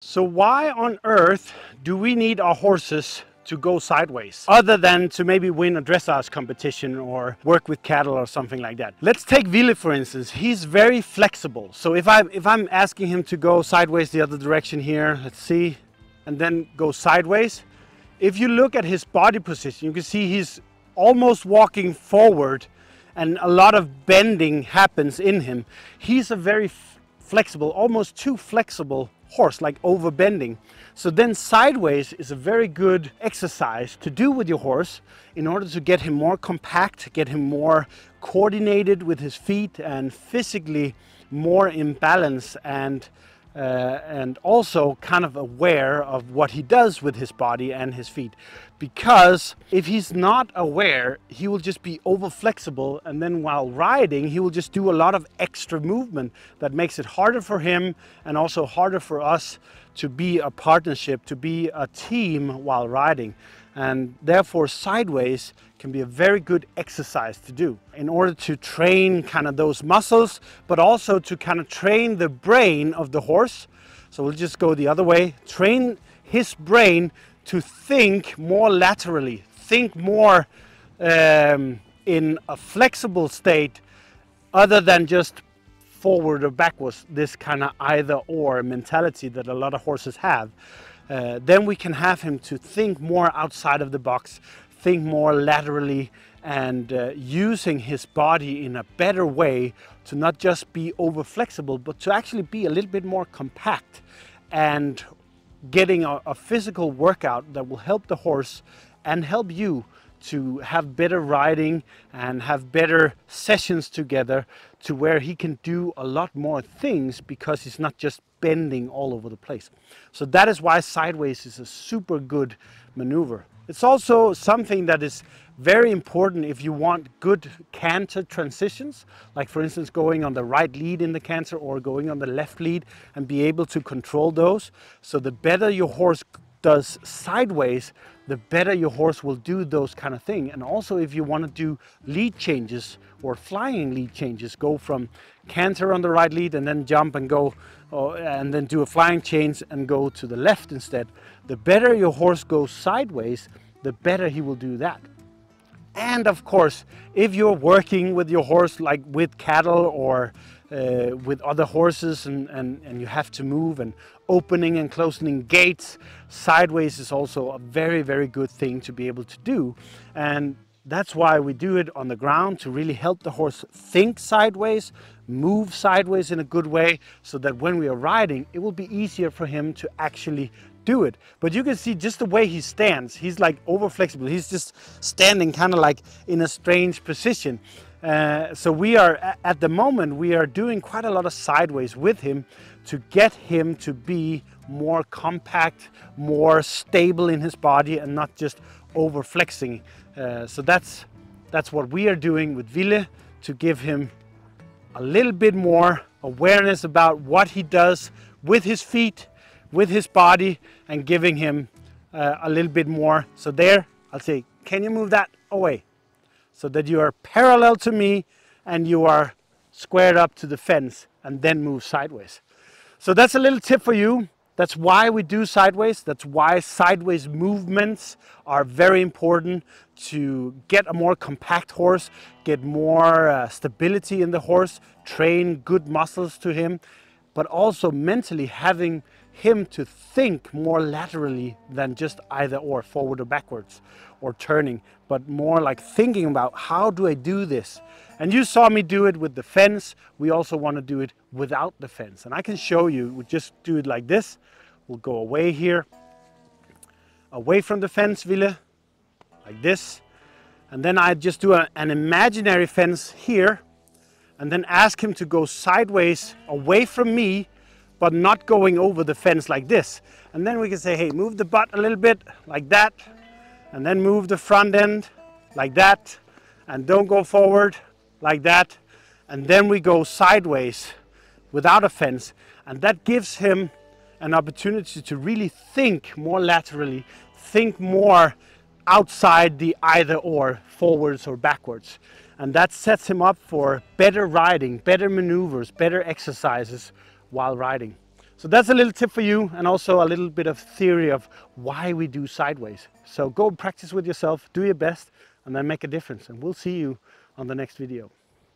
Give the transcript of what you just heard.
So why on earth do we need our horses to go sideways, other than to maybe win a dressage competition or work with cattle or something like that? Let's take Ville for instance. He's very flexible. So if I'm asking him to go sideways the other direction here, let's see, and then go sideways. If you look at his body position, you can see he's almost walking forward and a lot of bending happens in him. He's a very flexible, almost too flexible horse, like over bending. So then sideways is a very good exercise to do with your horse in order to get him more compact, get him more coordinated with his feet and physically more in balance, and also kind of aware of what he does with his body and his feet. Because if he's not aware, he will just be over flexible, and then while riding he will just do a lot of extra movement that makes it harder for him and also harder for us to be a partnership, to be a team while riding. And therefore sideways can be a very good exercise to do in order to train kind of those muscles, but also to kind of train the brain of the horse. So we'll just go the other way, train his brain to think more laterally, think more in a flexible state other than just forward or backwards, this kind of either or mentality that a lot of horses have. Then we can have him to think more outside of the box, think more laterally, and using his body in a better way to not just be over flexible, but to actually be a little bit more compact and getting a physical workout that will help the horse and help you to have better riding and have better sessions together, to where he can do a lot more things because he's not just bending all over the place. So that is why sideways is a super good maneuver. It's also something that is very important if you want good canter transitions, like for instance going on the right lead in the canter or going on the left lead, and be able to control those. So the better your horse does sideways, the better your horse will do those kind of things. And also if you want to do lead changes or flying lead changes, go from canter on the right lead and then jump and go, and then do a flying change and go to the left instead. The better your horse goes sideways, the better he will do that. And of course, if you're working with your horse like with cattle or with other horses and you have to move and opening and closing gates, sideways is also a very, very good thing to be able to do. And that's why we do it on the ground, to really help the horse think sideways, move sideways in a good way, so that when we are riding, it will be easier for him to actually do it. But you can see just the way he stands, he's like over flexible. He's just standing kind of like in a strange position. So we are, at the moment, we are doing quite a lot of sideways with him to get him to be more compact, more stable in his body and not just over flexing. So that's what we are doing with Ville, to give him a little bit more awareness about what he does with his feet, with his body, and giving him a little bit more. So there, I'll say, can you move that away? So that you are parallel to me and you are squared up to the fence, and then move sideways. So that's a little tip for you. That's why we do sideways. That's why sideways movements are very important, to get a more compact horse, get more stability in the horse, train good muscles to him, but also mentally having him to think more laterally than just either or, forward or backwards or turning, but more like thinking about, how do I do this? And you saw me do it with the fence. We also want to do it without the fence. And I can show you, we just do it like this. We'll go away here, away from the fence, Ville, like this. And then I just do an imaginary fence here, and then ask him to go sideways away from me, but not going over the fence like this. And then we can say, hey, move the butt a little bit like that, and then move the front end like that, and don't go forward like that. And then we go sideways without a fence. And that gives him an opportunity to really think more laterally, think more outside the either or, forwards or backwards. And that sets him up for better riding, better maneuvers, better exercises while riding. So that's a little tip for you, and also a little bit of theory of why we do sideways. So go practice with yourself, do your best, and then make a difference. And we'll see you on the next video.